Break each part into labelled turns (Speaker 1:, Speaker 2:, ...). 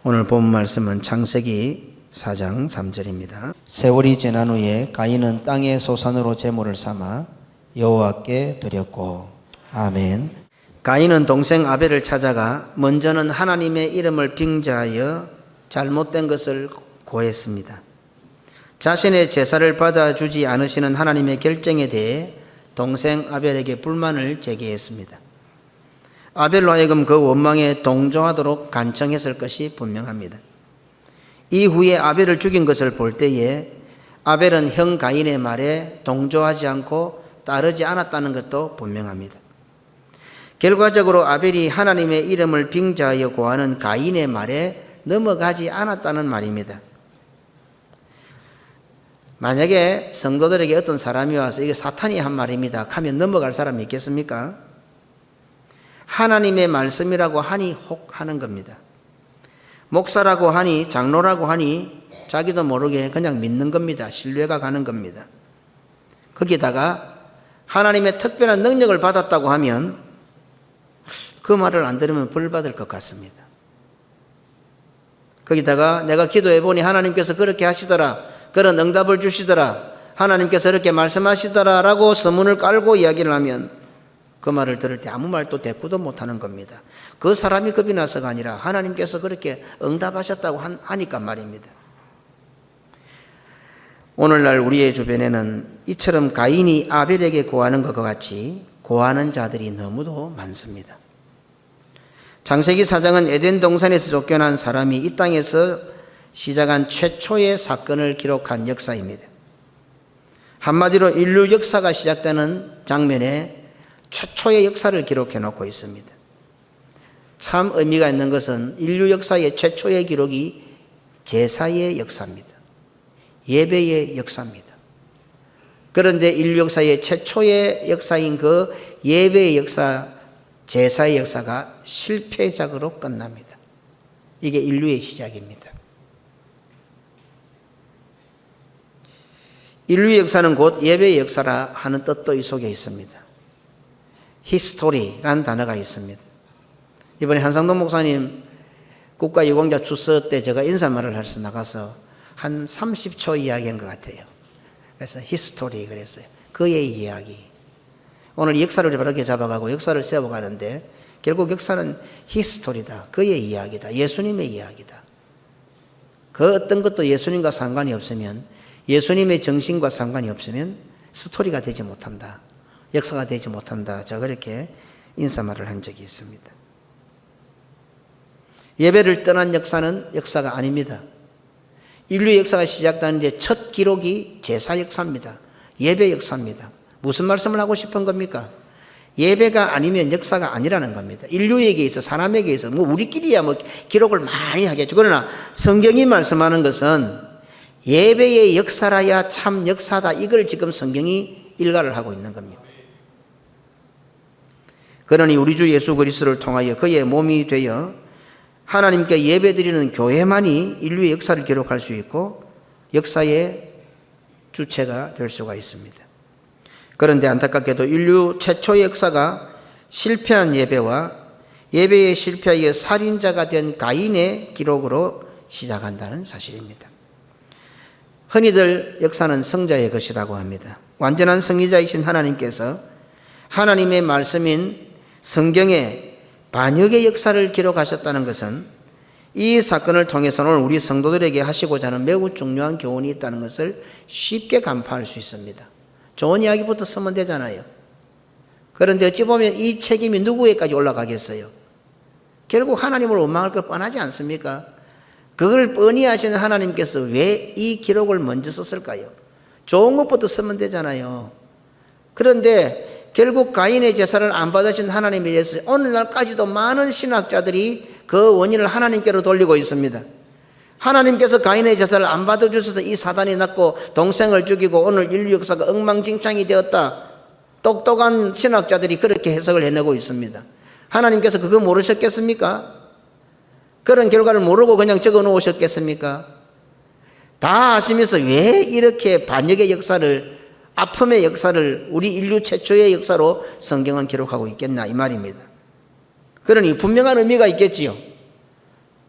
Speaker 1: 오늘 본 말씀은 창세기 4장 3절입니다. 세월이 지난 후에 가인은 땅의 소산으로 제물을 삼아 여호와께 드렸고. 아멘. 가인은 동생 아벨을 찾아가 먼저는 하나님의 이름을 빙자하여 잘못된 것을 고했습니다. 자신의 제사를 받아주지 않으시는 하나님의 결정에 대해 동생 아벨에게 불만을 제기했습니다. 아벨로 하여금 그 원망에 동조하도록 간청했을 것이 분명합니다. 이후에 아벨을 죽인 것을 볼 때에 아벨은 형 가인의 말에 동조하지 않고 따르지 않았다는 것도 분명합니다. 결과적으로 아벨이 하나님의 이름을 빙자하여 고하는 가인의 말에 넘어가지 않았다는 말입니다. 만약에 성도들에게 어떤 사람이 와서 이게 사탄이 한 말입니다 하면 넘어갈 사람이 있겠습니까? 하나님의 말씀이라고 하니 혹 하는 겁니다. 목사라고 하니 장로라고 하니 자기도 모르게 그냥 믿는 겁니다. 신뢰가 가는 겁니다. 거기다가 하나님의 특별한 능력을 받았다고 하면 그 말을 안 들으면 벌 받을 것 같습니다. 거기다가 내가 기도해 보니 하나님께서 그렇게 하시더라, 그런 응답을 주시더라, 하나님께서 이렇게 말씀하시더라 라고 서문을 깔고 이야기를 하면 그 말을 들을 때 아무 말도 대꾸도 못하는 겁니다. 그 사람이 겁이 나서가 아니라 하나님께서 그렇게 응답하셨다고 하니까 말입니다. 오늘날 우리의 주변에는 이처럼 가인이 아벨에게 고하는 것과 같이 고하는 자들이 너무도 많습니다. 창세기 4장은 에덴 동산에서 쫓겨난 사람이 이 땅에서 시작한 최초의 사건을 기록한 역사입니다. 한마디로 인류 역사가 시작되는 장면에 최초의 역사를 기록해 놓고 있습니다. 참 의미가 있는 것은 인류 역사의 최초의 기록이 제사의 역사입니다. 예배의 역사입니다. 그런데 인류 역사의 최초의 역사인 그 예배의 역사, 제사의 역사가 실패작으로 끝납니다. 이게 인류의 시작입니다. 인류의 역사는 곧 예배의 역사라 하는 뜻도 이 속에 있습니다. 히스토리라는 단어가 있습니다. 이번에 한상동 목사님 국가유공자 추서 때 제가 인사말을 해서 나가서 한 30초 이야기한 것 같아요. 그래서 히스토리 그랬어요. 그의 이야기. 오늘 역사를 바르게 잡아가고 역사를 세워가는데 결국 역사는 히스토리다. 그의 이야기다. 예수님의 이야기다. 그 어떤 것도 예수님과 상관이 없으면, 예수님의 정신과 상관이 없으면 스토리가 되지 못한다. 역사가 되지 못한다. 자, 그렇게 인사말을 한 적이 있습니다. 예배를 떠난 역사는 역사가 아닙니다. 인류 역사가 시작되는데 첫 기록이 제사 역사입니다. 예배 역사입니다. 무슨 말씀을 하고 싶은 겁니까? 예배가 아니면 역사가 아니라는 겁니다. 인류에게 있어, 사람에게 있어, 우리끼리야 기록을 많이 하겠죠. 그러나 성경이 말씀하는 것은 예배의 역사라야 참 역사다. 이걸 지금 성경이 일가를 하고 있는 겁니다. 그러니 우리 주 예수 그리스도를 통하여 그의 몸이 되어 하나님께 예배드리는 교회만이 인류의 역사를 기록할 수 있고 역사의 주체가 될 수가 있습니다. 그런데 안타깝게도 인류 최초의 역사가 실패한 예배와 예배의 실패하여 살인자가 된 가인의 기록으로 시작한다는 사실입니다. 흔히들 역사는 성자의 것이라고 합니다. 완전한 성리자이신 하나님께서 하나님의 말씀인 성경에 반역의 역사를 기록하셨다는 것은 이 사건을 통해서는 우리 성도들에게 하시고자 하는 매우 중요한 교훈이 있다는 것을 쉽게 간파할 수 있습니다. 좋은 이야기부터 쓰면 되잖아요. 그런데 어찌 보면 이 책임이 누구에까지 올라가겠어요? 결국 하나님을 원망할 것 뻔하지 않습니까? 그걸 뻔히 하시는 하나님께서 왜 이 기록을 먼저 썼을까요? 좋은 것부터 쓰면 되잖아요. 그런데 결국 가인의 제사를 안 받으신 하나님에 대해서 오늘날까지도 많은 신학자들이 그 원인을 하나님께로 돌리고 있습니다. 하나님께서 가인의 제사를 안 받아주셔서 이 사단이 났고 동생을 죽이고 오늘 인류 역사가 엉망진창이 되었다. 똑똑한 신학자들이 그렇게 해석을 해내고 있습니다. 하나님께서 그거 모르셨겠습니까? 그런 결과를 모르고 그냥 적어 놓으셨겠습니까? 다 아시면서 왜 이렇게 반역의 역사를, 아픔의 역사를 우리 인류 최초의 역사로 성경은 기록하고 있겠나 이 말입니다. 그러니 분명한 의미가 있겠지요.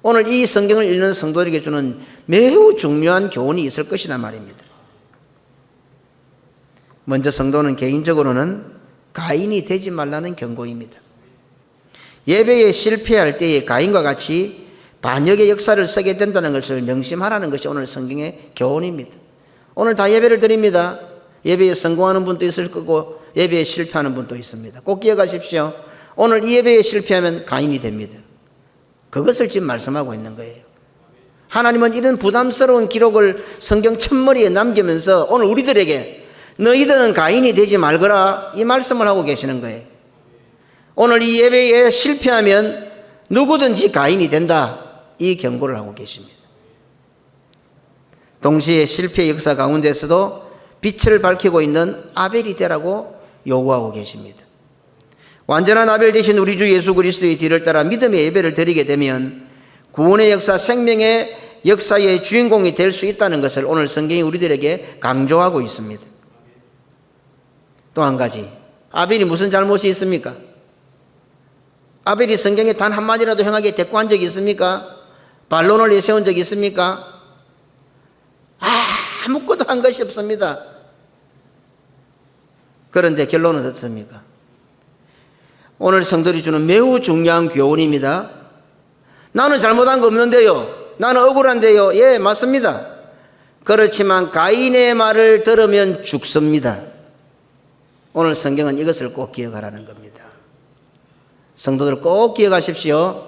Speaker 1: 오늘 이 성경을 읽는 성도들에게 주는 매우 중요한 교훈이 있을 것이란 말입니다. 먼저 성도는 개인적으로는 가인이 되지 말라는 경고입니다. 예배에 실패할 때에 가인과 같이 반역의 역사를 쓰게 된다는 것을 명심하라는 것이 오늘 성경의 교훈입니다. 오늘 다 예배를 드립니다. 예배에 성공하는 분도 있을 거고 예배에 실패하는 분도 있습니다. 꼭 기억하십시오. 오늘 이 예배에 실패하면 가인이 됩니다. 그것을 지금 말씀하고 있는 거예요. 하나님은 이런 부담스러운 기록을 성경 첫머리에 남기면서 오늘 우리들에게 너희들은 가인이 되지 말거라 이 말씀을 하고 계시는 거예요. 오늘 이 예배에 실패하면 누구든지 가인이 된다 이 경고를 하고 계십니다. 동시에 실패의 역사 가운데서도 빛을 밝히고 있는 아벨이 되라고 요구하고 계십니다. 완전한 아벨 대신 우리 주 예수 그리스도의 뒤를 따라 믿음의 예배를 드리게 되면 구원의 역사, 생명의 역사의 주인공이 될 수 있다는 것을 오늘 성경이 우리들에게 강조하고 있습니다. 또 한 가지, 아벨이 무슨 잘못이 있습니까? 아벨이 성경에 단 한마디라도 행하게 대꾸한 적이 있습니까? 반론을 내세운 적이 있습니까? 아무것도 한 것이 없습니다. 그런데 결론은 어떻습니까? 오늘 성도들이 주는 매우 중요한 교훈입니다. 나는 잘못한 거 없는데요. 나는 억울한데요. 예, 맞습니다. 그렇지만 가인의 말을 들으면 죽습니다. 오늘 성경은 이것을 꼭 기억하라는 겁니다. 성도들 꼭 기억하십시오.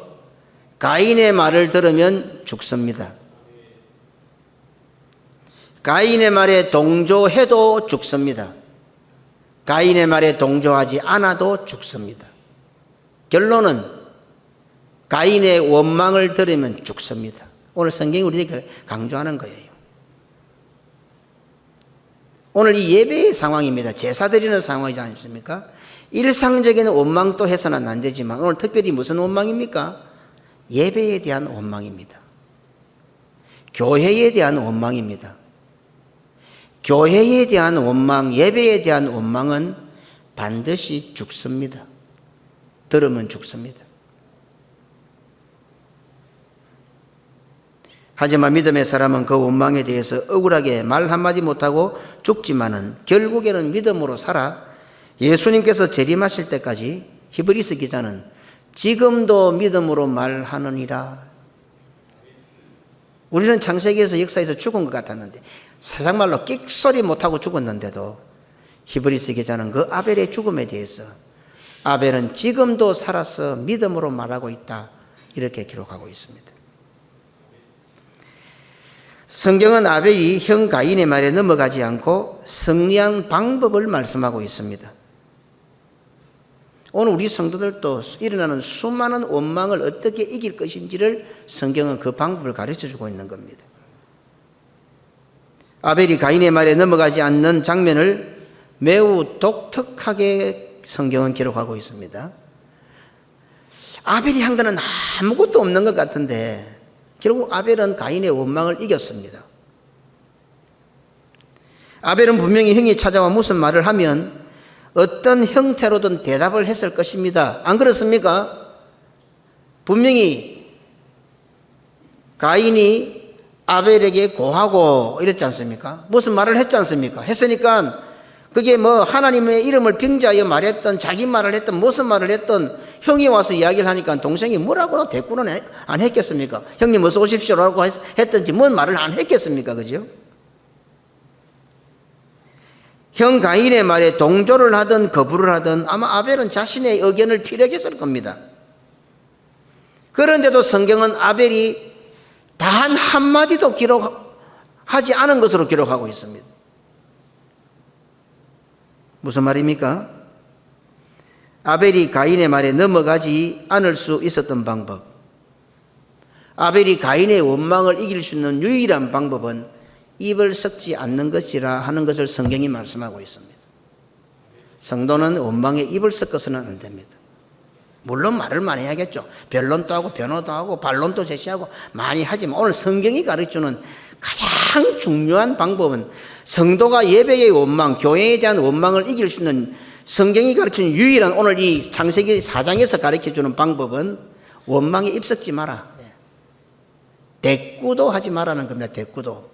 Speaker 1: 가인의 말을 들으면 죽습니다. 가인의 말에 동조해도 죽습니다. 가인의 말에 동조하지 않아도 죽습니다. 결론은 가인의 원망을 들으면 죽습니다. 오늘 성경이 우리에게 강조하는 거예요. 오늘 이 예배의 상황입니다. 제사 드리는 상황이지 않습니까? 일상적인 원망도 해서는 안 되지만 오늘 특별히 무슨 원망입니까? 예배에 대한 원망입니다. 교회에 대한 원망입니다. 교회에 대한 원망, 예배에 대한 원망은 반드시 죽습니다. 들으면 죽습니다. 하지만 믿음의 사람은 그 원망에 대해서 억울하게 말 한마디 못하고 죽지만은 결국에는 믿음으로 살아 예수님께서 재림하실 때까지 히브리서 기자는 지금도 믿음으로 말하느니라. 우리는 창세기에서 역사에서 죽은 것 같았는데 세상 말로 끽소리 못하고 죽었는데도 히브리서 기자는 그 아벨의 죽음에 대해서 아벨은 지금도 살아서 믿음으로 말하고 있다 이렇게 기록하고 있습니다. 성경은 아벨이 형 가인의 말에 넘어가지 않고 승리한 방법을 말씀하고 있습니다. 오늘 우리 성도들도 일어나는 수많은 원망을 어떻게 이길 것인지를 성경은 그 방법을 가르쳐주고 있는 겁니다. 아벨이 가인의 말에 넘어가지 않는 장면을 매우 독특하게 성경은 기록하고 있습니다. 아벨이 한 거는 아무것도 없는 것 같은데 결국 아벨은 가인의 원망을 이겼습니다. 아벨은 분명히 형이 찾아와 무슨 말을 하면 어떤 형태로든 대답을 했을 것입니다. 안 그렇습니까? 분명히 가인이 아벨에게 고하고 이랬지 않습니까? 무슨 말을 했지 않습니까? 했으니까 그게 뭐 하나님의 이름을 빙자하여 말했던 자기 말을 했던 무슨 말을 했던 형이 와서 이야기를 하니까 동생이 뭐라고 대꾸는 안 했겠습니까? 형님 어서 오십시오라고 했든지 뭔 말을 안 했겠습니까? 그죠? 형 가인의 말에 동조를 하든 거부를 하든 아마 아벨은 자신의 의견을 피력했을 겁니다. 그런데도 성경은 아벨이 단 한마디도 기록하지 않은 것으로 기록하고 있습니다. 무슨 말입니까? 아벨이 가인의 말에 넘어가지 않을 수 있었던 방법, 아벨이 가인의 원망을 이길 수 있는 유일한 방법은 입을 섞지 않는 것이라 하는 것을 성경이 말씀하고 있습니다. 성도는 원망에 입을 섞어서는 안 됩니다. 물론 말을 많이 하겠죠. 변론도 하고 변호도 하고 반론도 제시하고 많이 하지만 오늘 성경이 가르쳐주는 가장 중요한 방법은 성도가 예배의 원망, 교회에 대한 원망을 이길 수 있는 성경이 가르치는 유일한 오늘 이 창세기 4장에서 가르쳐주는 방법은 원망에 입 섞지 마라. 대꾸도 하지 말라는 겁니다. 대꾸도.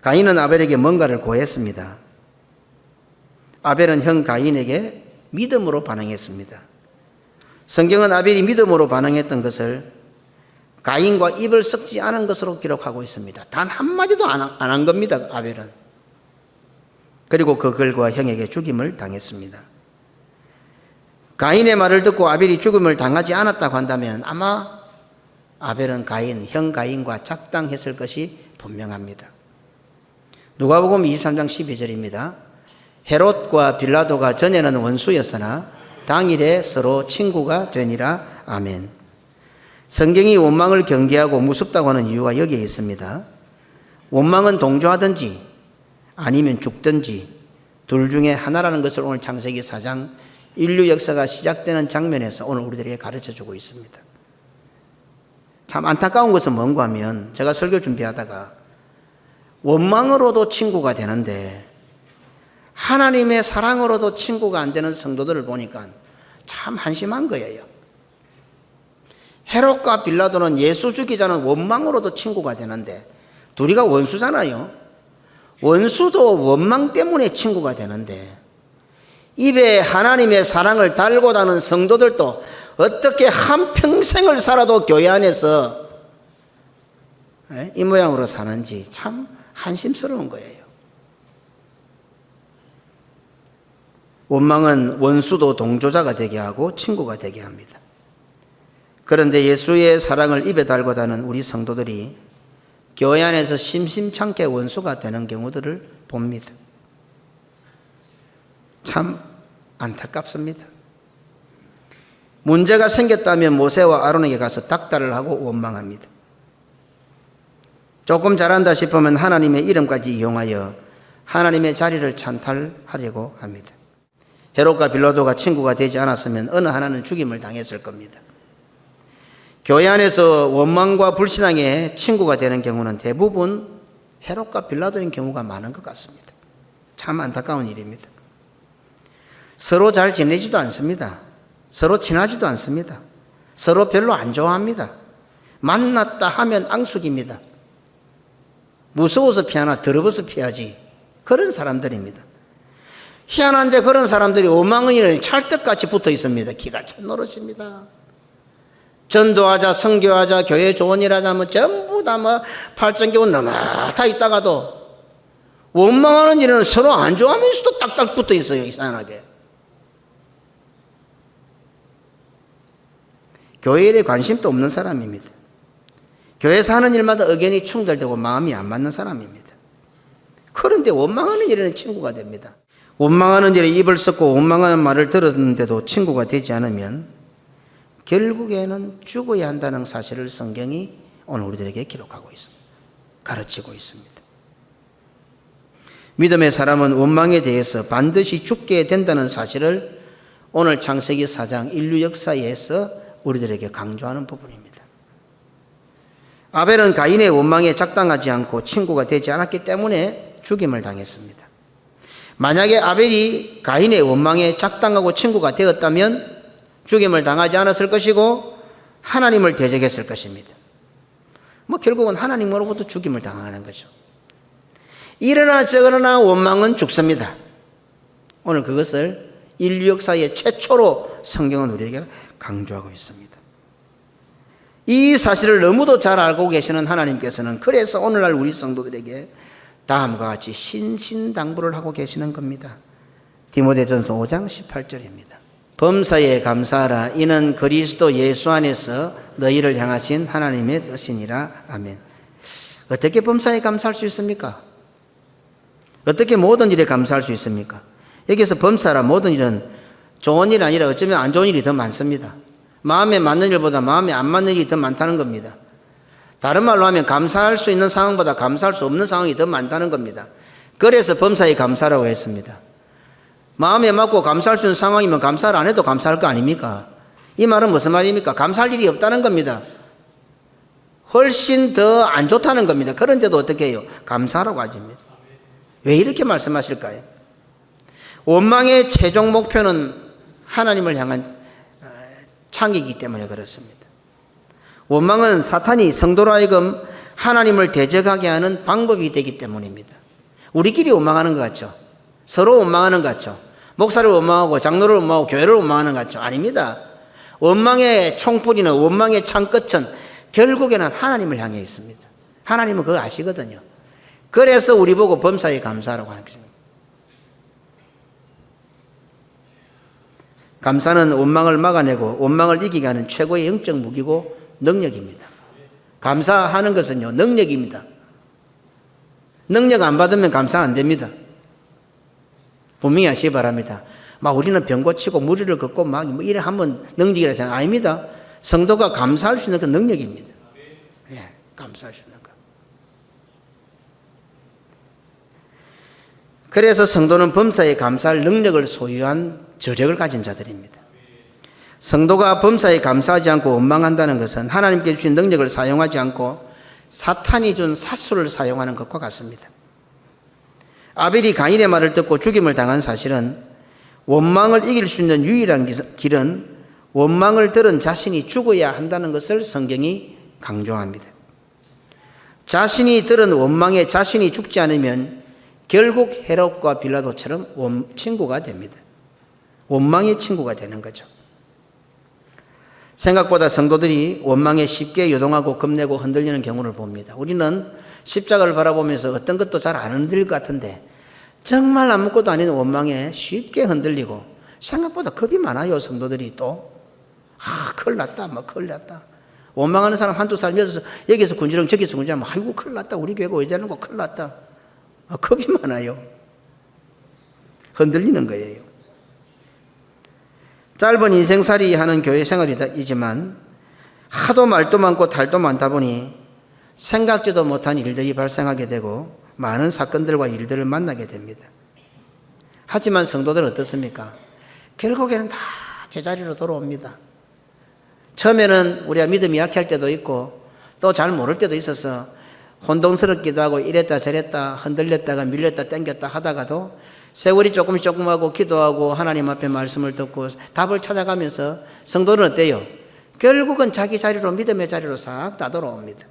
Speaker 1: 가인은 아벨에게 뭔가를 고했습니다. 아벨은 형 가인에게 믿음으로 반응했습니다. 성경은 아벨이 믿음으로 반응했던 것을 가인과 입을 섞지 않은 것으로 기록하고 있습니다. 단 한마디도 안 한 겁니다. 아벨은. 그리고 그 결과 형에게 죽임을 당했습니다. 가인의 말을 듣고 아벨이 죽임을 당하지 않았다고 한다면 아마 아벨은 형 가인과 작당했을 것이 분명합니다. 누가복음 23장 12절입니다. 헤롯과 빌라도가 전에는 원수였으나 당일에 서로 친구가 되니라. 아멘. 성경이 원망을 경계하고 무섭다고 하는 이유가 여기에 있습니다. 원망은 동조하든지 아니면 죽든지 둘 중에 하나라는 것을 오늘 창세기 4장 인류 역사가 시작되는 장면에서 오늘 우리들에게 가르쳐주고 있습니다. 참 안타까운 것은 뭔가 하면 제가 설교 준비하다가 원망으로도 친구가 되는데 하나님의 사랑으로도 친구가 안 되는 성도들을 보니까 참 한심한 거예요. 헤롯과 빌라도는 예수 죽이자는 원망으로도 친구가 되는데 둘이가 원수잖아요. 원수도 원망 때문에 친구가 되는데 입에 하나님의 사랑을 달고 다는 성도들도 어떻게 한평생을 살아도 교회 안에서 이 모양으로 사는지 참 한심스러운 거예요. 원망은 원수도 동조자가 되게 하고 친구가 되게 합니다. 그런데 예수의 사랑을 입에 달고 다는 우리 성도들이 교회 안에서 심심찮게 원수가 되는 경우들을 봅니다. 참 안타깝습니다. 문제가 생겼다면 모세와 아론에게 가서 닥달을 하고 원망합니다. 조금 잘한다 싶으면 하나님의 이름까지 이용하여 하나님의 자리를 찬탈하려고 합니다. 헤롯과 빌라도가 친구가 되지 않았으면 어느 하나는 죽임을 당했을 겁니다. 교회 안에서 원망과 불신앙에 친구가 되는 경우는 대부분 헤롯과 빌라도인 경우가 많은 것 같습니다. 참 안타까운 일입니다. 서로 잘 지내지도 않습니다. 서로 친하지도 않습니다. 서로 별로 안 좋아합니다. 만났다 하면 앙숙입니다. 무서워서 피하나 더러워서 피하지. 그런 사람들입니다. 희한한데 그런 사람들이 오망이는 찰떡같이 붙어 있습니다. 기가 찬 노릇입니다. 전도하자, 선교하자, 교회 좋은 일 하자, 전부 다 팔천교훈 넘어다 있다가도 원망하는 일은 서로 안 좋아하면서도 딱딱 붙어 있어요. 이상하게. 교회 일에 관심도 없는 사람입니다. 교회에서 하는 일마다 의견이 충돌되고 마음이 안 맞는 사람입니다. 그런데 원망하는 일에는 친구가 됩니다. 원망하는 일에 입을 썩고 원망하는 말을 들었는데도 친구가 되지 않으면 결국에는 죽어야 한다는 사실을 성경이 오늘 우리들에게 기록하고 있습니다. 가르치고 있습니다. 믿음의 사람은 원망에 대해서 반드시 죽게 된다는 사실을 오늘 창세기 4장 인류 역사에서 우리들에게 강조하는 부분입니다. 아벨은 가인의 원망에 작당하지 않고 친구가 되지 않았기 때문에 죽임을 당했습니다. 만약에 아벨이 가인의 원망에 작당하고 친구가 되었다면 죽임을 당하지 않았을 것이고 하나님을 대적했을 것입니다. 결국은 하나님으로부터 죽임을 당하는 거죠. 이러나 저러나 원망은 죽습니다. 오늘 그것을 인류 역사의 최초로 성경은 우리에게 강조하고 있습니다. 이 사실을 너무도 잘 알고 계시는 하나님께서는 그래서 오늘날 우리 성도들에게 다음과 같이 신신당부를 하고 계시는 겁니다. 디모데전서 5장 18절입니다. 범사에 감사하라. 이는 그리스도 예수 안에서 너희를 향하신 하나님의 뜻이니라. 아멘. 어떻게 범사에 감사할 수 있습니까? 어떻게 모든 일에 감사할 수 있습니까? 여기서 범사라 모든 일은 좋은 일이 아니라 어쩌면 안 좋은 일이 더 많습니다. 마음에 맞는 일보다 마음에 안 맞는 일이 더 많다는 겁니다. 다른 말로 하면 감사할 수 있는 상황보다 감사할 수 없는 상황이 더 많다는 겁니다. 그래서 범사에 감사라고 했습니다. 마음에 맞고 감사할 수 있는 상황이면 감사를 안 해도 감사할 거 아닙니까? 이 말은 무슨 말입니까? 감사할 일이 없다는 겁니다. 훨씬 더 안 좋다는 겁니다. 그런데도 어떻게 해요? 감사하라고 하십니다. 왜 이렇게 말씀하실까요? 원망의 최종 목표는 하나님을 향한 창이기 때문에 그렇습니다. 원망은 사탄이 성도로 하여금 하나님을 대적하게 하는 방법이 되기 때문입니다. 우리끼리 원망하는 것 같죠? 서로 원망하는 것 같죠? 목사를 원망하고 장로를 원망하고 교회를 원망하는 것 같죠? 아닙니다. 원망의 총뿌리는, 원망의 창끝은 결국에는 하나님을 향해 있습니다. 하나님은 그거 아시거든요. 그래서 우리 보고 범사에 감사하라고 하는 것입니다. 감사는 원망을 막아내고 원망을 이기게 하는 최고의 영적 무기고 능력입니다. 감사하는 것은요, 능력입니다. 능력 안 받으면 감사 안 됩니다. 분명히 아시기 바랍니다. 막 우리는 병 고치고 무리를 걷고 막 뭐 이래 하면 능력이라 생각 아닙니다. 성도가 감사할 수 있는 그 능력입니다. 예, 감사할 수 있는 거. 그래서 성도는 범사에 감사할 능력을 소유한 저력을 가진 자들입니다. 성도가 범사에 감사하지 않고 원망한다는 것은 하나님께 주신 능력을 사용하지 않고 사탄이 준 사수를 사용하는 것과 같습니다. 아벨이 가인의 말을 듣고 죽임을 당한 사실은 원망을 이길 수 있는 유일한 길은 원망을 들은 자신이 죽어야 한다는 것을 성경이 강조합니다. 자신이 들은 원망에 자신이 죽지 않으면 결국 헤롯과 빌라도처럼 친구가 됩니다. 원망의 친구가 되는 거죠. 생각보다 성도들이 원망에 쉽게 요동하고 겁내고 흔들리는 경우를 봅니다. 우리는 십자가를 바라보면서 어떤 것도 잘 안 흔들릴 것 같은데 정말 아무것도 아닌 원망에 쉽게 흔들리고 생각보다 겁이 많아요. 성도들이 또 큰일 났다 큰일 났다. 원망하는 사람 한두 사람 여기서 군지렁 저기서 군지렁 아이고 큰일 났다. 우리 교회가 왜 저러는 거 큰일 났다. 겁이 많아요. 흔들리는 거예요. 짧은 인생살이 하는 교회 생활이지만 하도 말도 많고 탈도 많다 보니 생각지도 못한 일들이 발생하게 되고 많은 사건들과 일들을 만나게 됩니다. 하지만 성도들은 어떻습니까? 결국에는 다 제자리로 돌아옵니다. 처음에는 우리가 믿음이 약할 때도 있고 또 잘 모를 때도 있어서 혼동스럽기도 하고 이랬다 저랬다 흔들렸다가 밀렸다 땡겼다 하다가도 세월이 조금 하고 기도하고 하나님 앞에 말씀을 듣고 답을 찾아가면서 성도는 어때요? 결국은 자기 자리로 믿음의 자리로 싹 다 돌아옵니다.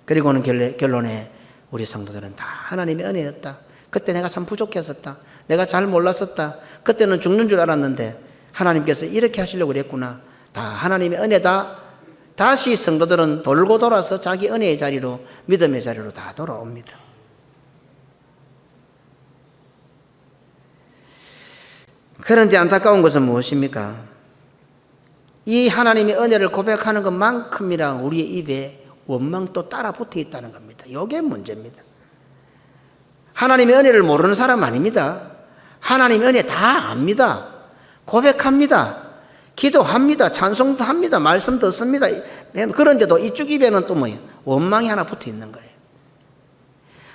Speaker 1: 그리고는 결론에 우리 성도들은 다 하나님의 은혜였다. 그때 내가 참 부족했었다. 내가 잘 몰랐었다. 그때는 죽는 줄 알았는데 하나님께서 이렇게 하시려고 그랬구나. 다 하나님의 은혜다. 다시 성도들은 돌고 돌아서 자기 은혜의 자리로 믿음의 자리로 다 돌아옵니다. 그런데 안타까운 것은 무엇입니까? 이 하나님의 은혜를 고백하는 것만큼이나 우리의 입에 원망도 따라 붙어 있다는 겁니다. 이게 문제입니다. 하나님의 은혜를 모르는 사람 아닙니다. 하나님의 은혜 다 압니다. 고백합니다. 기도합니다. 찬송도 합니다. 말씀 듣습니다. 그런데도 이쪽 입에는 또 뭐예요? 원망이 하나 붙어 있는 거예요.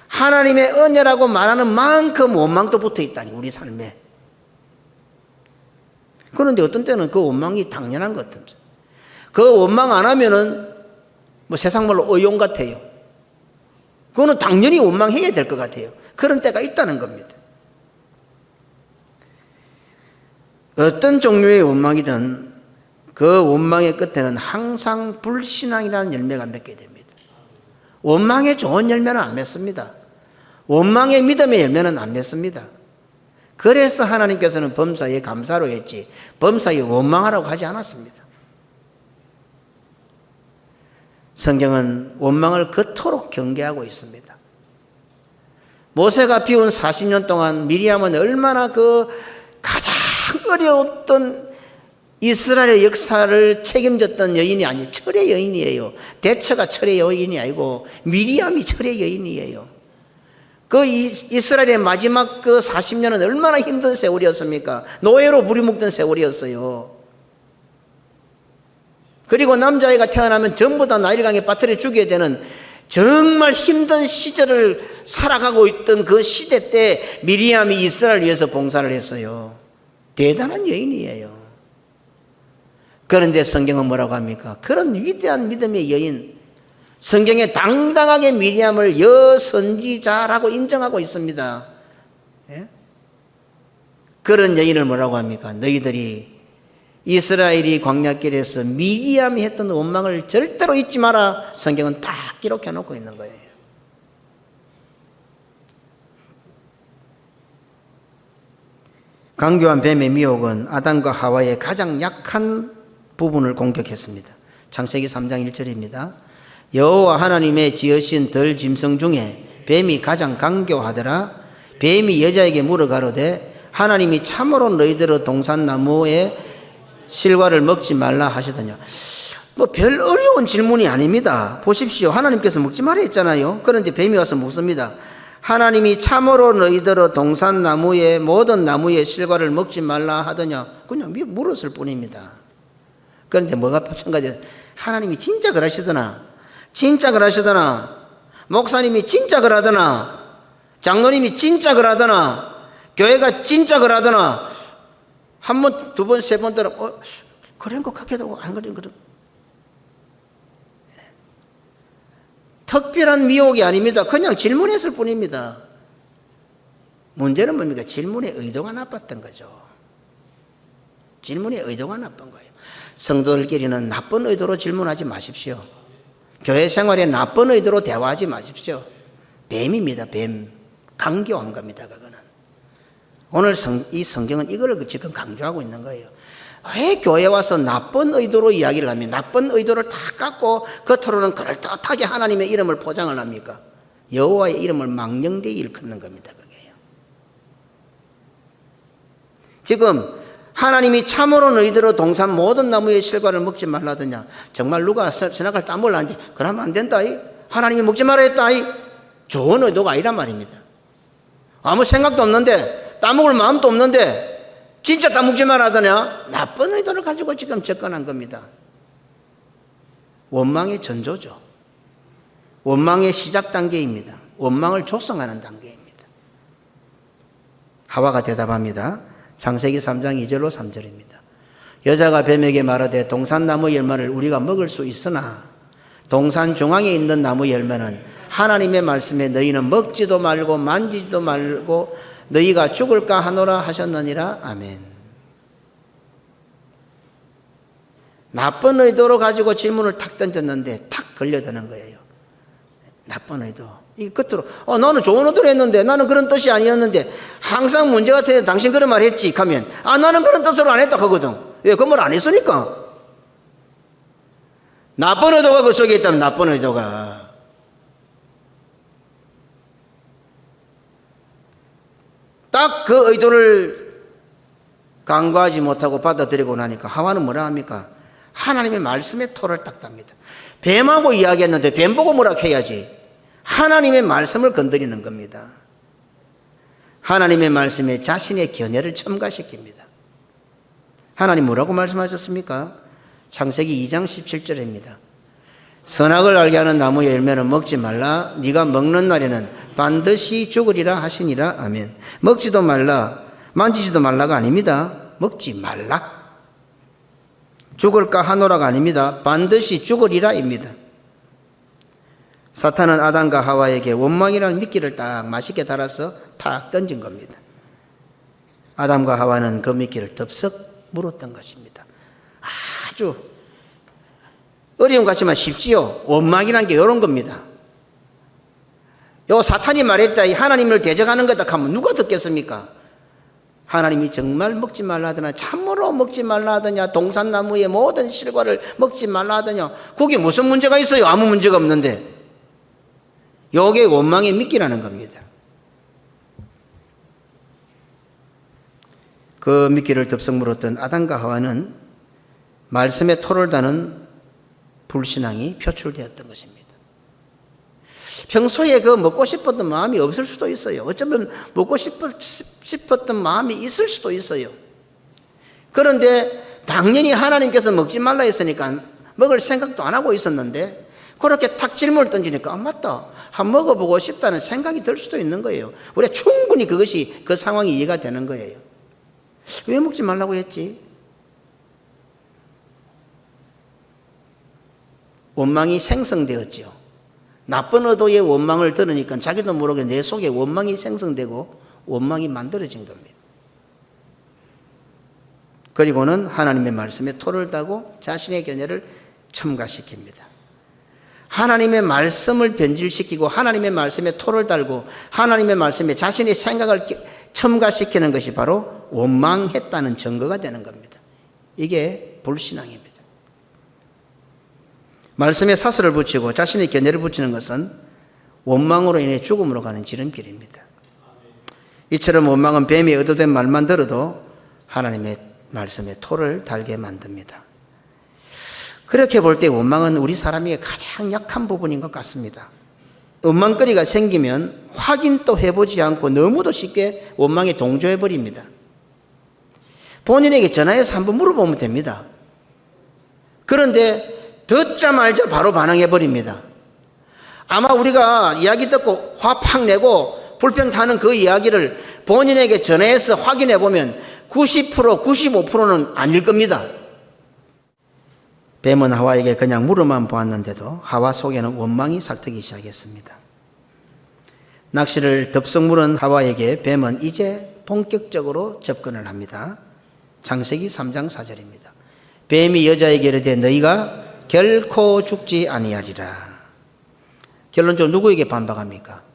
Speaker 1: 하나님의 은혜라고 말하는 만큼 원망도 붙어 있다니 우리 삶에. 그런데 어떤 때는 그 원망이 당연한 것 같으면서 그 원망 안 하면은 뭐 세상 말로 의용 같아요. 그거는 당연히 원망해야 될 것 같아요. 그런 때가 있다는 겁니다. 어떤 종류의 원망이든 그 원망의 끝에는 항상 불신앙이라는 열매가 맺게 됩니다. 원망의 좋은 열매는 안 맺습니다. 원망의 믿음의 열매는 안 맺습니다. 그래서 하나님께서는 범사에 감사로 했지 범사에 원망하라고 하지 않았습니다. 성경은 원망을 그토록 경계하고 있습니다. 모세가 비운 40년 동안 미리암은 얼마나 그 가장 어려웠던 이스라엘의 역사를 책임졌던 여인이 아니 철의 여인이에요. 대처가 철의 여인이 아니고 미리암이 철의 여인이에요. 그 이스라엘의 마지막 그 40년은 얼마나 힘든 세월이었습니까? 노예로 부리묵던 세월이었어요. 그리고 남자아이가 태어나면 전부 다 나일강에 빠뜨려 죽여야 되는 정말 힘든 시절을 살아가고 있던 그 시대 때 미리암이 이스라엘을 위해서 봉사를 했어요. 대단한 여인이에요. 그런데 성경은 뭐라고 합니까? 그런 위대한 믿음의 여인, 성경에 당당하게 미리암을 여선지자라고 인정하고 있습니다. 예? 그런 여인을 뭐라고 합니까? 너희들이 이스라엘이 광야길에서 미리암이 했던 원망을 절대로 잊지 마라. 성경은 다 기록해 놓고 있는 거예요. 강교한 뱀의 미혹은 아담과 하와의 가장 약한 부분을 공격했습니다. 창세기 3장 1절입니다. 여호와 하나님의 지으신 들 짐승 중에 뱀이 가장 강교하더라. 뱀이 여자에게 물어 가로되 하나님이 참으로 너희들의 동산나무의 실과를 먹지 말라 하시더냐. 뭐 별 어려운 질문이 아닙니다. 보십시오. 하나님께서 먹지 말라 했잖아요. 그런데 뱀이 와서 묻습니다. 하나님이 참으로 너희들의 동산나무의 모든 나무의 실과를 먹지 말라 하더냐. 그냥 물었을 뿐입니다. 그런데 뭐가 마찬가지예요. 하나님이 진짜 그러시더나, 진짜 그러시더나, 목사님이 진짜 그러더나, 장로님이 진짜 그러더나, 교회가 진짜 그러더나, 한 번, 두 번, 세 번 들어, 그런 것 같기도 하고, 안 그런 것. 특별한 미혹이 아닙니다. 그냥 질문했을 뿐입니다. 문제는 뭡니까? 질문의 의도가 나빴던 거죠. 질문의 의도가 나쁜 거예요. 성도들끼리는 나쁜 의도로 질문하지 마십시오. 교회 생활에 나쁜 의도로 대화하지 마십시오. 뱀입니다. 뱀. 강교한 겁니다. 그거는. 오늘 이 성경은 이걸 지금 강조하고 있는 거예요. 왜 교회 와서 나쁜 의도로 이야기를 하면 나쁜 의도를 다 갖고 겉으로는 그럴듯하게 하나님의 이름을 포장을 합니까? 여호와의 이름을 망령되이 일컫는 겁니다. 그게요. 지금 하나님이 참으로 너희들의 동산 모든 나무의 실과를 먹지 말라더냐. 정말 누가 선악을 따먹으려는데 그러면 안 된다. 하나님이 먹지 말라 했다. 좋은 의도가 아니란 말입니다. 아무 생각도 없는데 따먹을 마음도 없는데 진짜 따먹지 말라더냐. 나쁜 의도를 가지고 지금 접근한 겁니다. 원망의 전조죠. 원망의 시작 단계입니다. 원망을 조성하는 단계입니다. 하와가 대답합니다. 창세기 3장 2절로 3절입니다. 여자가 뱀에게 말하되 동산나무 열매를 우리가 먹을 수 있으나 동산 중앙에 있는 나무 열매는 하나님의 말씀에 너희는 먹지도 말고 만지지도 말고 너희가 죽을까 하노라 하셨느니라. 아멘. 나쁜 의도로 가지고 질문을 탁 던졌는데 탁 걸려드는 거예요. 나쁜 의도. 이 끝으로 나는 좋은 의도로 했는데 나는 그런 뜻이 아니었는데 항상 문제가 되는데 당신 그런 말 했지 하면 나는 그런 뜻으로 안 했다 하거든. 왜? 그 말 안 했으니까. 나쁜 의도가 그 속에 있다면 나쁜 의도가. 딱 그 의도를 간과하지 못하고 받아들이고 나니까 하와는 뭐라 합니까? 하나님의 말씀에 토를 딱 답니다. 뱀하고 이야기했는데 뱀 보고 뭐라 해야지. 하나님의 말씀을 건드리는 겁니다. 하나님의 말씀에 자신의 견해를 첨가시킵니다. 하나님 뭐라고 말씀하셨습니까? 창세기 2장 17절입니다. 선악을 알게 하는 나무의 열매는 먹지 말라. 네가 먹는 날에는 반드시 죽으리라 하시니라. 아멘. 먹지도 말라, 만지지도 말라가 아닙니다. 먹지 말라. 죽을까 하노라가 아닙니다. 반드시 죽으리라입니다. 사탄은 아담과 하와에게 원망이라는 미끼를 딱 맛있게 달아서 탁 던진 겁니다. 아담과 하와는 그 미끼를 덥석 물었던 것입니다. 아주 어려운 것 같지만 쉽지요. 원망이라는 게 이런 겁니다. 요 사탄이 말했다. 하나님을 대적하는 거다 하면 누가 듣겠습니까? 하나님이 정말 먹지 말라 하더냐, 참으로 먹지 말라 하더냐, 동산나무의 모든 실과를 먹지 말라 하더냐. 그게 무슨 문제가 있어요? 아무 문제가 없는데. 요게 원망의 미끼라는 겁니다. 그 미끼를 덥석 물었던 아담과 하와는 말씀에 토를 다는 불신앙이 표출되었던 것입니다. 평소에 그 먹고 싶었던 마음이 없을 수도 있어요. 어쩌면 먹고 싶었던 마음이 있을 수도 있어요. 그런데 당연히 하나님께서 먹지 말라 했으니까 먹을 생각도 안 하고 있었는데 그렇게 탁 질문을 던지니까 맞다. 한 먹어보고 싶다는 생각이 들 수도 있는 거예요. 우리가 충분히 그것이 그 상황이 이해가 되는 거예요. 왜 먹지 말라고 했지? 원망이 생성되었죠. 나쁜 의도의 원망을 들으니까 자기도 모르게 내 속에 원망이 생성되고 원망이 만들어진 겁니다. 그리고는 하나님의 말씀에 토를 달고 자신의 견해를 첨가시킵니다. 하나님의 말씀을 변질시키고 하나님의 말씀에 토를 달고 하나님의 말씀에 자신의 생각을 첨가시키는 것이 바로 원망했다는 증거가 되는 겁니다. 이게 불신앙입니다. 말씀에 사슬을 붙이고 자신의 견해를 붙이는 것은 원망으로 인해 죽음으로 가는 지름길입니다. 이처럼 원망은 뱀이 의도된 말만 들어도 하나님의 말씀에 토를 달게 만듭니다. 그렇게 볼 때 원망은 우리 사람의 가장 약한 부분인 것 같습니다. 원망거리가 생기면 확인도 해보지 않고 너무도 쉽게 원망에 동조해버립니다. 본인에게 전화해서 한번 물어보면 됩니다. 그런데 듣자 말자 바로 반응해버립니다. 아마 우리가 이야기 듣고 화 팍 내고 불평 타는 그 이야기를 본인에게 전화해서 확인해보면 90%, 95%는 아닐 겁니다. 뱀은 하와에게 그냥 물어만 보았는데도 하와 속에는 원망이 삭트기 시작했습니다. 낚시를 덥석 물은 하와에게 뱀은 이제 본격적으로 접근을 합니다. 창세기 3장 4절입니다. 뱀이 여자에게 이르되 너희가 결코 죽지 아니하리라. 결론적으로 누구에게 반박합니까?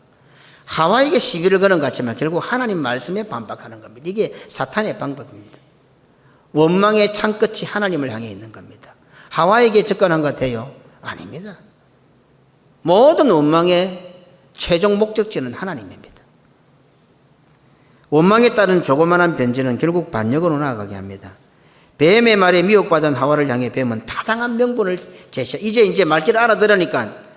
Speaker 1: 하와에게 시비를 거는 것 같지만 결국 하나님 말씀에 반박하는 겁니다. 이게 사탄의 방법입니다. 원망의 창끝이 하나님을 향해 있는 겁니다. 하와에게 접근한 것 같아요? 아닙니다. 모든 원망의 최종 목적지는 하나님입니다. 원망에 따른 조그만한 변질은 결국 반역으로 나아가게 합니다. 뱀의 말에 미혹받은 하와를 향해 뱀은 타당한 명분을 제시해. 이제 말귀를 알아들으니까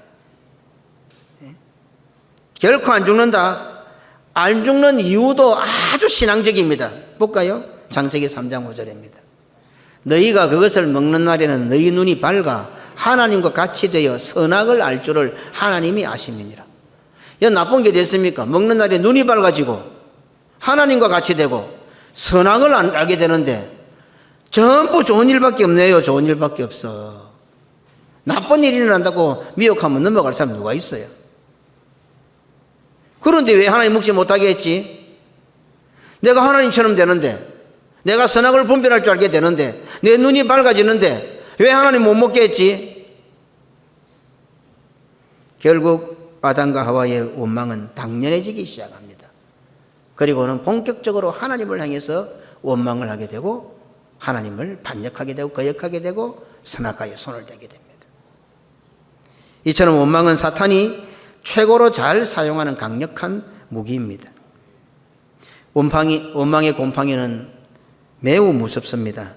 Speaker 1: 결코 안 죽는다. 안 죽는 이유도 아주 신앙적입니다. 볼까요? 창세기 3장 5절입니다. 너희가 그것을 먹는 날에는 너희 눈이 밝아 하나님과 같이 되어 선악을 알 줄을 하나님이 아심이니라. 이거 나쁜 게 됐습니까? 먹는 날에 눈이 밝아지고 하나님과 같이 되고 선악을 알게 되는데 전부 좋은 일밖에 없네요. 좋은 일밖에 없어. 나쁜 일이 일어난다고 미혹하면 넘어갈 사람 누가 있어요? 그런데 왜 하나님 먹지 못하게 했지? 내가 하나님처럼 되는데, 내가 선악을 분별할 줄 알게 되는데, 내 눈이 밝아지는데 왜 하나님 못 먹게 했지? 결국 아담과 하와의 원망은 당연해지기 시작합니다. 그리고는 본격적으로 하나님을 향해서 원망을 하게 되고 하나님을 반역하게 되고 거역하게 되고 선악과에 손을 대게 됩니다. 이처럼 원망은 사탄이 최고로 잘 사용하는 강력한 무기입니다. 원망의 곰팡이는 매우 무섭습니다.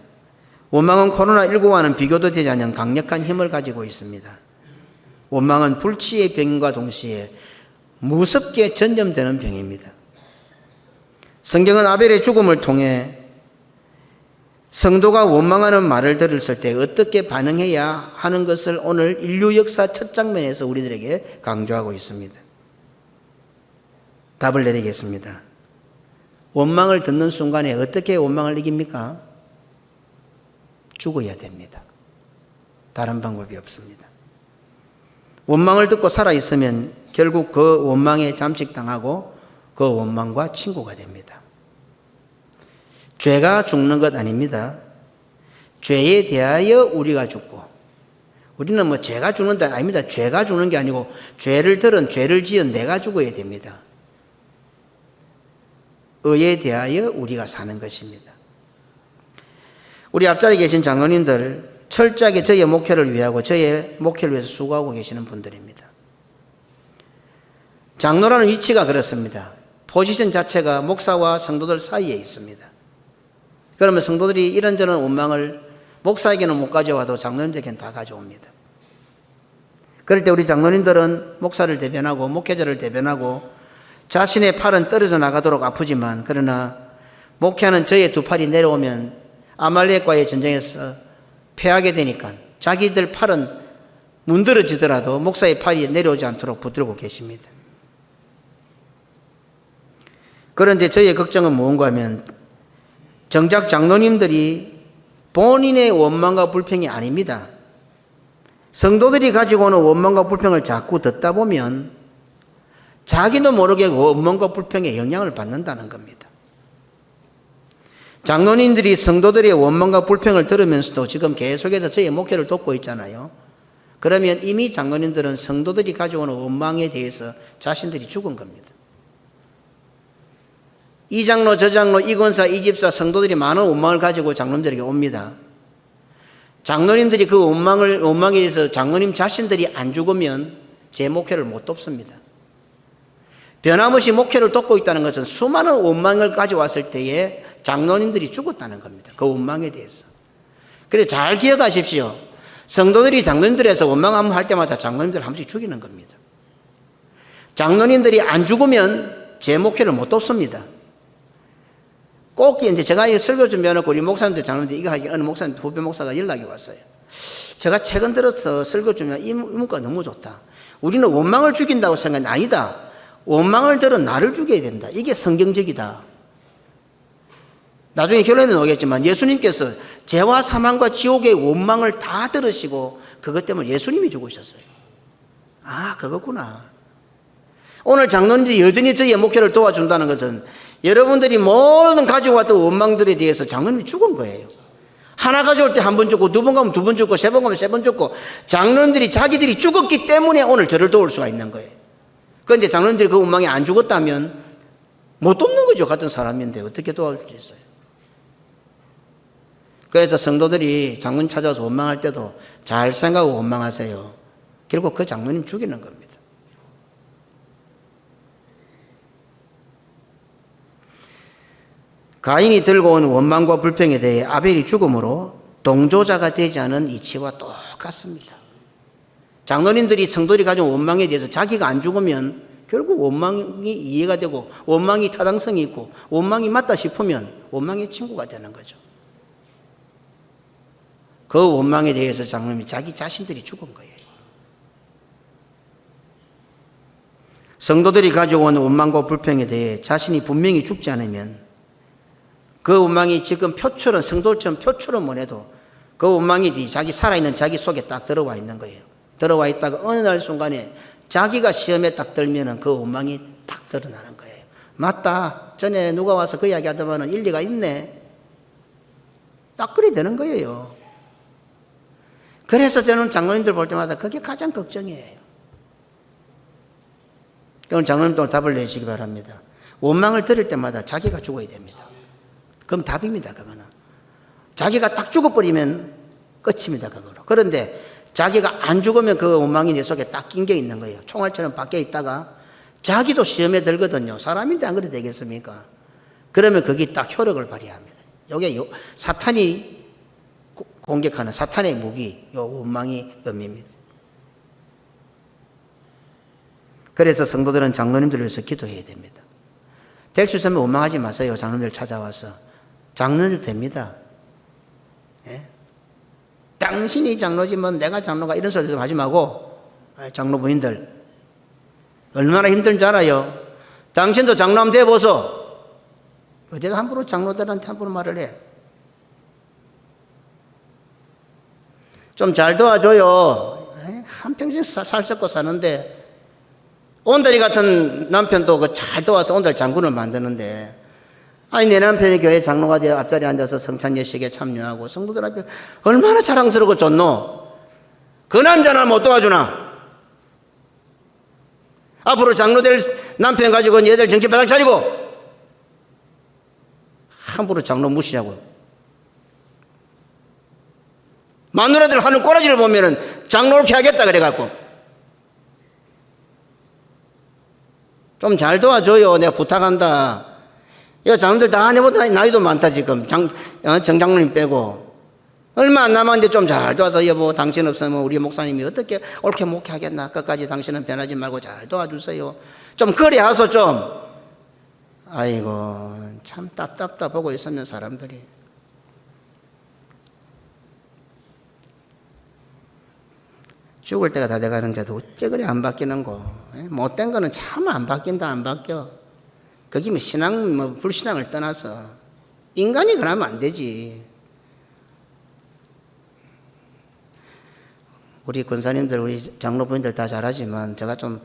Speaker 1: 원망은 코로나19와는 비교도 되지 않는 강력한 힘을 가지고 있습니다. 원망은 불치의 병과 동시에 무섭게 전염되는 병입니다. 성경은 아벨의 죽음을 통해 성도가 원망하는 말을 들었을 때 어떻게 반응해야 하는 것을 오늘 인류 역사 첫 장면에서 우리들에게 강조하고 있습니다. 답을 내리겠습니다. 원망을 듣는 순간에 어떻게 원망을 이깁니까? 죽어야 됩니다. 다른 방법이 없습니다. 원망을 듣고 살아있으면 결국 그 원망에 잠식당하고 그 원망과 친구가 됩니다. 죄가 죽는 것 아닙니다. 죄에 대하여 우리가 죽고, 우리는 뭐 죄가 죽는다 아닙니다. 죄가 죽는 게 아니고 죄를 들은 죄를 지은 내가 죽어야 됩니다. 의에 대하여 우리가 사는 것입니다. 우리 앞자리에 계신 장로님들 철저하게 저의 목회를 위하고 저의 목회를 위해서 수고하고 계시는 분들입니다. 장로라는 위치가 그렇습니다. 포지션 자체가 목사와 성도들 사이에 있습니다. 그러면 성도들이 이런저런 원망을 목사에게는 못 가져와도 장로님들에게는 다 가져옵니다. 그럴 때 우리 장로님들은 목사를 대변하고 목회자를 대변하고 자신의 팔은 떨어져 나가도록 아프지만 그러나 목회하는 저의 두 팔이 내려오면 아말렉과의 전쟁에서 패하게 되니까 자기들 팔은 문드러지더라도 목사의 팔이 내려오지 않도록 붙들고 계십니다. 그런데 저의 걱정은 무엇인가 하면 정작 장로님들이 본인의 원망과 불평이 아닙니다. 성도들이 가지고 오는 원망과 불평을 자꾸 듣다 보면 자기도 모르게 원망과 불평에 영향을 받는다는 겁니다. 장로님들이 성도들의 원망과 불평을 들으면서도 지금 계속해서 저의 목회를 돕고 있잖아요. 그러면 이미 장로님들은 성도들이 가져오는 원망에 대해서 자신들이 죽은 겁니다. 이 장로, 저 장로, 이 권사, 이 집사 성도들이 많은 원망을 가지고 장로님들에게 옵니다. 장로님들이 그 원망에 대해서 장로님 자신들이 안 죽으면 제 목회를 못 돕습니다. 변함없이 목회를 돕고 있다는 것은 수많은 원망을 가져왔을 때에 장로님들이 죽었다는 겁니다. 그 원망에 대해서. 그래서 잘 기억하십시오. 성도들이 장로님들에서 원망하면 할 때마다 장로님들 한 번씩 죽이는 겁니다. 장로님들이 안 죽으면 제 목회를 못 돕습니다. 꼭 이제 제가 설교 준비해놓고 우리 목사님들 장로님들 이거 하기 어느 목사님 후배 목사가 연락이 왔어요. 제가 최근 들어서 설교 준비하면 이 문구가 너무 좋다. 우리는 원망을 죽인다고 생각하는 아니다. 원망을 들은 나를 죽여야 된다. 이게 성경적이다. 나중에 결론은 오겠지만 예수님께서 죄와 사망과 지옥의 원망을 다 들으시고 그것 때문에 예수님이 죽으셨어요. 아, 그거구나. 오늘 장로님들이 여전히 저희의 목회를 도와준다는 것은 여러분들이 모든 가지고 왔던 원망들에 대해서 장로님이 죽은 거예요. 하나 가져올 때 한 번 죽고 두 번 가면 두 번 죽고 세 번 가면 세 번 죽고 장로님들이 자기들이 죽었기 때문에 오늘 저를 도울 수가 있는 거예요. 그런데 장로님들이 그 원망에 안 죽었다면 못 돕는 거죠. 같은 사람인데 어떻게 도와줄 수 있어요. 그래서 성도들이 장로님 찾아와서 원망할 때도 잘 생각하고 원망하세요. 결국 그 장로님 죽이는 겁니다. 가인이 들고 온 원망과 불평에 대해 아벨이 죽음으로 동조자가 되지 않은 이치와 똑같습니다. 장로님들이 성도들이 가진 원망에 대해서 자기가 안 죽으면 결국 원망이 이해가 되고 원망이 타당성이 있고 원망이 맞다 싶으면 원망의 친구가 되는 거죠. 그 원망에 대해서 장로님이 자기 자신들이 죽은 거예요. 성도들이 가져온 원망과 불평에 대해 자신이 분명히 죽지 않으면 그 원망이 지금 표처럼 성도처럼 표처럼 못해도 그 원망이 자기 살아있는 자기 속에 딱 들어와 있는 거예요. 들어와 있다가 어느 날 순간에 자기가 시험에 딱 들면은 그 원망이 딱 드러나는 거예요. 맞다. 전에 누가 와서 그 이야기 하더만은 일리가 있네. 딱 그리 되는 거예요. 그래서 저는 장로님들 볼 때마다 그게 가장 걱정이에요. 오늘 장로님도 오늘 답을 내시기 바랍니다. 원망을 들을 때마다 자기가 죽어야 됩니다. 그럼 답입니다. 그거는. 자기가 딱 죽어버리면 끝입니다. 그거로. 그런데 자기가 안 죽으면 그 원망이 내 속에 딱 낀 게 있는 거예요. 총알처럼 밖에 있다가 자기도 시험에 들거든요. 사람인데 안 그래도 되겠습니까? 그러면 거기 딱 효력을 발휘합니다. 이게 사탄이 공격하는 사탄의 무기, 요 원망이 의미입니다. 그래서 성도들은 장로님들을 위해서 기도해야 됩니다. 될 수 있으면 원망하지 마세요. 장로님들 찾아와서. 장로님 됩니다. 예? 당신이 장로지만 내가 장로가 이런 소리 좀 하지 말고 장로부인들 얼마나 힘든 줄 알아요? 당신도 장로하면 돼보소. 어디다 함부로 장로들한테 함부로 말을 해. 좀 잘 도와줘요. 한평생 살 썩고 사는데 온달이 같은 남편도 잘 도와서 온달 장군을 만드는데 아니 내 남편이 교회 장로가 되어 앞자리에 앉아서 성찬 예식에 참여하고 성도들 앞에 얼마나 자랑스럽고 좋노. 그 남자나 못 도와주나. 앞으로 장로 될 남편 가지고 얘들 정신 바닥 차리고 함부로 장로 무시하고 마누라들 하는 꼬라지를 보면은 장로를 켜야겠다 그래갖고 좀 잘 도와줘요. 내가 부탁한다. 야, 장로들 다 내보다 나이도 많다, 지금. 정장로님 빼고. 얼마 안 남았는데 좀 잘 도와서 여보, 당신 없으면 우리 목사님이 어떻게 옳게 목회하겠나. 끝까지 당신은 변하지 말고 잘 도와주세요. 좀 그래 하소, 좀. 아이고, 참 답답하고 있으면 사람들이. 죽을 때가 다 돼가는데도 어째 그래 안 바뀌는 거. 못된 거는 참 안 바뀐다, 안 바뀌어. 거기 뭐 신앙, 불신앙을 떠나서 인간이 그러면 안 되지. 우리 권사님들, 우리 장로부인들 다 잘하지만 제가 좀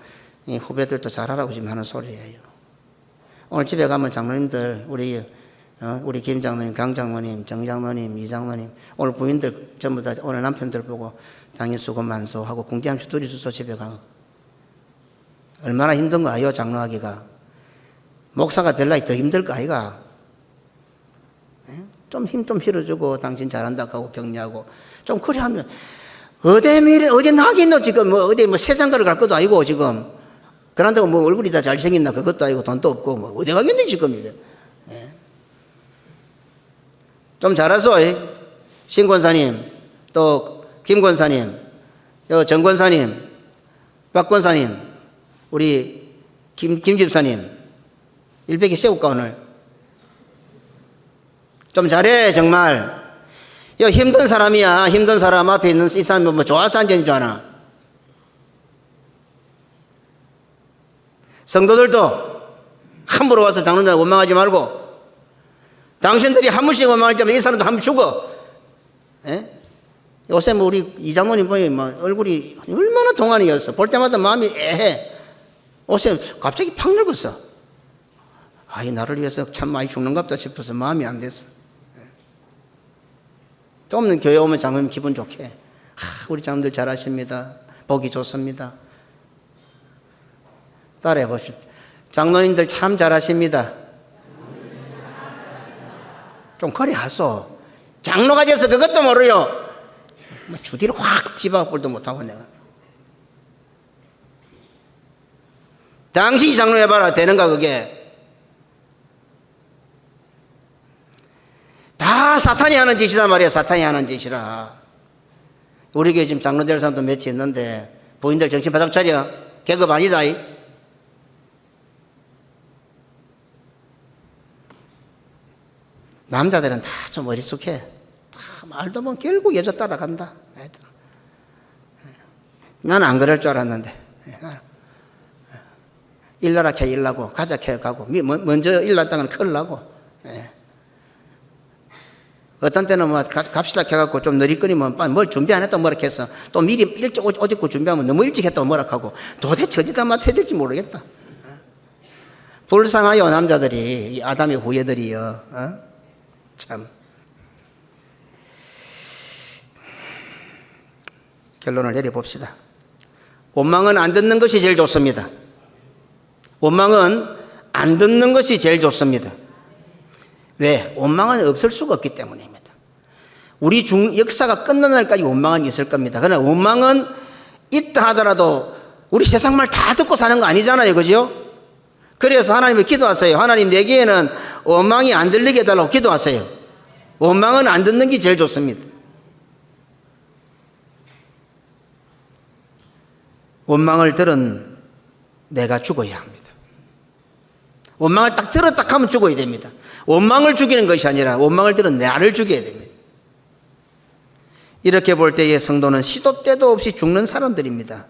Speaker 1: 후배들도 잘하라고 지금 하는 소리예요. 오늘 집에 가면 장로님들, 우리 우리 김 장로님, 강 장로님, 정 장로님, 이 장로님, 오늘 부인들 전부 다 오늘 남편들 보고 당일 수고 많소 하고 궁디함시 둘이 주소 집에 가고. 얼마나 힘든 거 아요, 장로하기가. 목사가 별나이 더 힘들 거 아이가. 좀 힘 좀 실어주고 당신 잘한다 하고 격려하고 좀 그래 하면 어디 나기 있노 지금 뭐 어디 뭐 세장가를 갈 것도 아니고 지금 그런다고 뭐 얼굴이 다 잘생겼나 그것도 아니고 돈도 없고 뭐 어디 가겠니 지금 이래. 좀 잘하소. 신 권사님 또 김 권사님 정 권사님 박 권사님 우리 김 집사님 일백이 세울까 오늘. 좀 잘해 정말. 힘든 사람이야. 힘든 사람 앞에 있는 이 사람이 뭐 좋아서 앉아있는 줄 아나. 성도들도 함부로 와서 장로님 원망하지 말고 당신들이 한 번씩 원망할 때면 이 사람도 한 번 죽어. 요새 뭐 우리 이 장로님 보니 뭐 얼굴이 얼마나 동안이었어. 볼 때마다 마음이 애해. 요새 갑자기 팍 늙었어. 이 나를 위해서 참 많이 죽는갑다 싶어서 마음이 안 됐어. 좀 교회 오면 장로님 기분 좋게. 우리 장로님들 잘하십니다. 보기 좋습니다. 따라해 봅시다. 장로님들 참 잘하십니다. 좀 그리 하소. 장로가 돼서 그것도 모르요. 주디를 확 집어볼도 못하고 내가. 당신이 장로 해봐라. 되는가 그게. 다 사탄이 하는 짓이다 말이야. 사탄이 하는 짓이라. 우리 교회 지금 장로 될 사람도 몇이 있는데 부인들 정신 바짝 차려. 계급 아니다. 남자들은 다 좀 어리숙해. 다 말도 뭐 결국 여자 따라간다. 나는 안 그럴 줄 알았는데. 일나라 캐 일나고 가자 캐 가고 먼저 일났다가는 큰일 나고. 어떤 때는 뭐 갑시다 해갖고 좀 느리거리면 뭘 준비 안 했다 뭐라 해서 또 미리 일찍 옷 입고 준비하면 너무 일찍 했다고 뭐라 하고 도대체 어디다 맡아야 될지 모르겠다. 불쌍하요 남자들이. 이 아담의 후예들이요. 참. 결론을 내려봅시다. 원망은 안 듣는 것이 제일 좋습니다. 원망은 안 듣는 것이 제일 좋습니다. 왜? 원망은 없을 수가 없기 때문입니다. 우리 역사가 끝나는 날까지 원망은 있을 겁니다. 그러나 원망은 있다 하더라도 우리 세상 말 다 듣고 사는 거 아니잖아요. 그죠? 그래서 하나님을 기도하세요. 하나님 내게는 원망이 안 들리게 해달라고 기도하세요. 원망은 안 듣는 게 제일 좋습니다. 원망을 들은 내가 죽어야 합니다. 원망을 딱 들었다 하면 죽어야 됩니다. 원망을 죽이는 것이 아니라 원망을 들은 나를 죽여야 됩니다. 이렇게 볼 때의 성도는 시도 때도 없이 죽는 사람들입니다.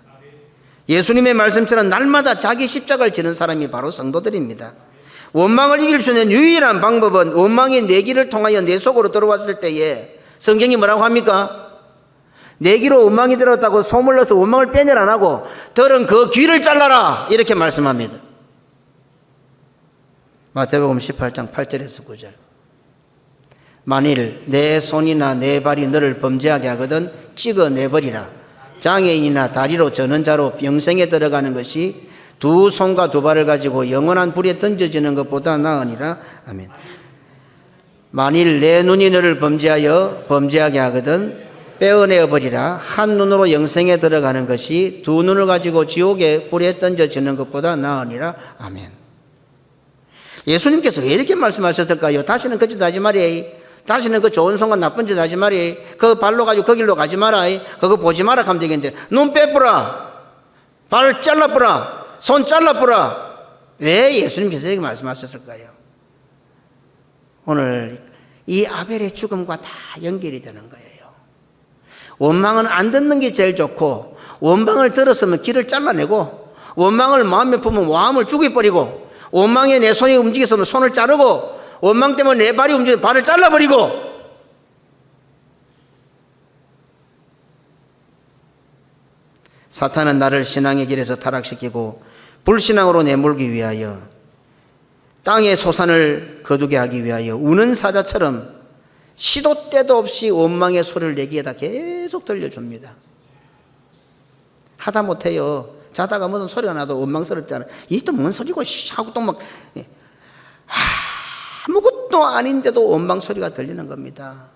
Speaker 1: 예수님의 말씀처럼 날마다 자기 십자가를 지는 사람이 바로 성도들입니다. 원망을 이길 수 있는 유일한 방법은 원망이 내 귀를 통하여 내 속으로 들어왔을 때에 성경이 뭐라고 합니까? 내 귀로 원망이 들었다고 소문 내서 원망을 빼내라 안 하고 들은 그 귀를 잘라라 이렇게 말씀합니다. 마태복음 18장 8절에서 9절. 만일 내 손이나 내 발이 너를 범죄하게 하거든 찍어내버리라. 장애인이나 다리로 저는 자로 영생에 들어가는 것이 두 손과 두 발을 가지고 영원한 불에 던져지는 것보다 나으니라. 아멘. 만일 내 눈이 너를 범죄하게 하거든 빼어내어버리라. 한 눈으로 영생에 들어가는 것이 두 눈을 가지고 지옥의 불에 던져지는 것보다 나으니라. 아멘. 예수님께서 왜 이렇게 말씀하셨을까요? 다시는 그 짓 하지 말이. 다시는 그 좋은 손과 나쁜 짓 하지 말이. 그 발로 가지고 그 길로 가지 마라. 그거 보지 마라 하면 되겠는데 눈 빼뿌라. 발 잘라뿌라. 손 잘라뿌라. 왜 예수님께서 이렇게 말씀하셨을까요? 오늘 이 아벨의 죽음과 다 연결이 되는 거예요. 원망은 안 듣는 게 제일 좋고 원망을 들었으면 귀를 잘라내고 원망을 마음에 품으면 마음을 죽여버리고 원망에 내 손이 움직였으면 손을 자르고 원망 때문에 내 발이 움직이면 발을 잘라버리고 사탄은 나를 신앙의 길에서 타락시키고 불신앙으로 내몰기 위하여 땅의 소산을 거두게 하기 위하여 우는 사자처럼 시도 때도 없이 원망의 소리를 내기에다 계속 들려줍니다. 하다 못해요. 자다가 무슨 소리가 나도 원망스럽잖아요. 이게 또 뭔 소리고 하고 또 막 아무것도 아닌데도 원망 소리가 들리는 겁니다.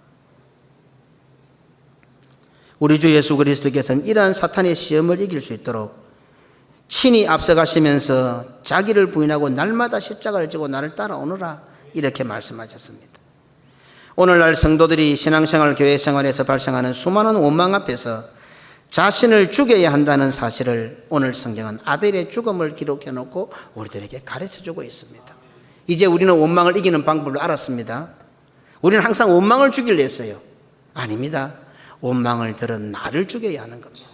Speaker 1: 우리 주 예수 그리스도께서는 이러한 사탄의 시험을 이길 수 있도록 친히 앞서가시면서 자기를 부인하고 날마다 십자가를 지고 나를 따라오너라 이렇게 말씀하셨습니다. 오늘날 성도들이 신앙생활, 교회 생활에서 발생하는 수많은 원망 앞에서 자신을 죽여야 한다는 사실을 오늘 성경은 아벨의 죽음을 기록해 놓고 우리들에게 가르쳐주고 있습니다. 이제 우리는 원망을 이기는 방법을 알았습니다. 우리는 항상 원망을 죽이려 했어요. 아닙니다. 원망을 들은 나를 죽여야 하는 겁니다.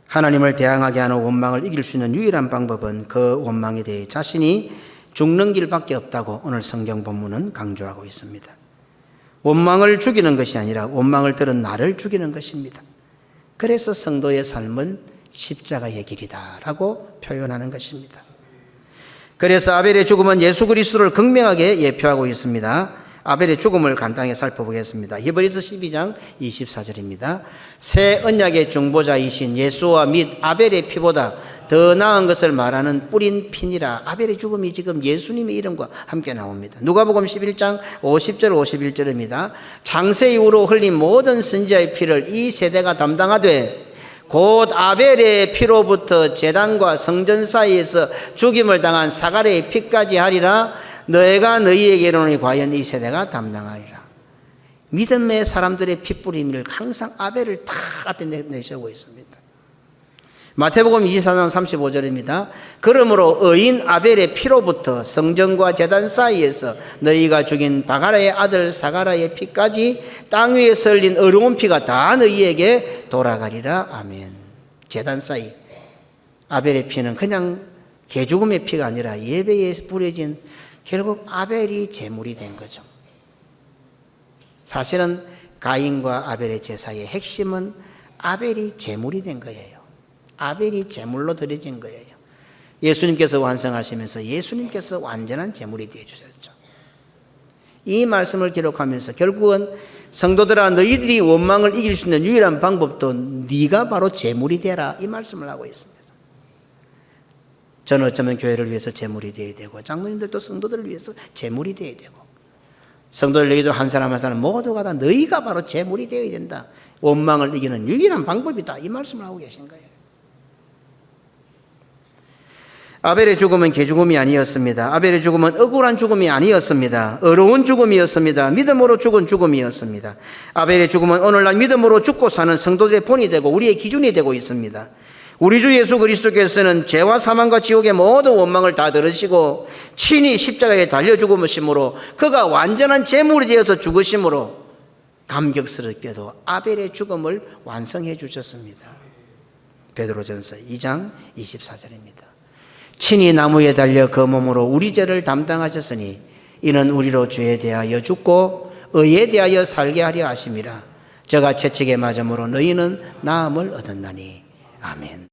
Speaker 1: 하나님을 대항하게 하는 원망을 이길 수 있는 유일한 방법은 그 원망에 대해 자신이 죽는 길밖에 없다고 오늘 성경 본문은 강조하고 있습니다. 원망을 죽이는 것이 아니라 원망을 들은 나를 죽이는 것입니다. 그래서 성도의 삶은 십자가의 길이다라고 표현하는 것입니다. 그래서 아벨의 죽음은 예수 그리스도를 극명하게 예표하고 있습니다. 아벨의 죽음을 간단히 살펴보겠습니다. 히브리서 12장 24절입니다. 새 언약의 중보자이신 예수와 및 아벨의 피보다 더 나은 것을 말하는 뿌린 피니라. 아벨의 죽음이 지금 예수님의 이름과 함께 나옵니다. 누가복음 11장 50절 51절입니다. 창세 이후로 흘린 모든 선지자의 피를 이 세대가 담당하되 곧 아벨의 피로부터 제단과 성전 사이에서 죽임을 당한 사가랴의 피까지 하리라. 너희가 너희에게 이르노니 과연 이 세대가 담당하리라. 믿음의 사람들의 핏뿌림을 항상 아벨을 다 앞에 내세우고 있습니다. 마태복음 24장 35절입니다. 그러므로 의인 아벨의 피로부터 성전과 제단 사이에서 너희가 죽인 바가라의 아들 사가랴의 피까지 땅 위에 설린 어려운 피가 다 너희에게 돌아가리라. 아멘. 제단 사이 아벨의 피는 그냥 개죽음의 피가 아니라 예배에 뿌려진 결국 아벨이 제물이 된 거죠. 사실은 가인과 아벨의 제사의 핵심은 아벨이 제물이 된 거예요. 아벨이 제물로 드려진 거예요. 예수님께서 완성하시면서 예수님께서 완전한 제물이 되어주셨죠. 이 말씀을 기록하면서 결국은 성도들아 너희들이 원망을 이길 수 있는 유일한 방법도 네가 바로 제물이 되라 이 말씀을 하고 있습니다. 저는 어쩌면 교회를 위해서 제물이 되어야 되고 장로님들도 성도들을 위해서 제물이 되어야 되고 성도들 너희도 한 사람 한 사람 모두가 다 너희가 바로 제물이 되어야 된다. 원망을 이기는 유일한 방법이다 이 말씀을 하고 계신 거예요. 아벨의 죽음은 개죽음이 아니었습니다. 아벨의 죽음은 억울한 죽음이 아니었습니다. 어려운 죽음이었습니다. 믿음으로 죽은 죽음이었습니다. 아벨의 죽음은 오늘날 믿음으로 죽고 사는 성도들의 본이 되고 우리의 기준이 되고 있습니다. 우리 주 예수 그리스도께서는 죄와 사망과 지옥의 모든 원망을 다 들으시고 친히 십자가에 달려 죽으심으로 그가 완전한 제물이 되어서 죽으심으로 감격스럽게도 아벨의 죽음을 완성해 주셨습니다. 베드로전서 2장 24절입니다. 친히 나무에 달려 그 몸으로 우리 죄를 담당하셨으니 이는 우리로 죄에 대하여 죽고 의에 대하여 살게 하려 하심이라. 저가 채찍에 맞음으로 너희는 나음을 얻었나니. 아멘.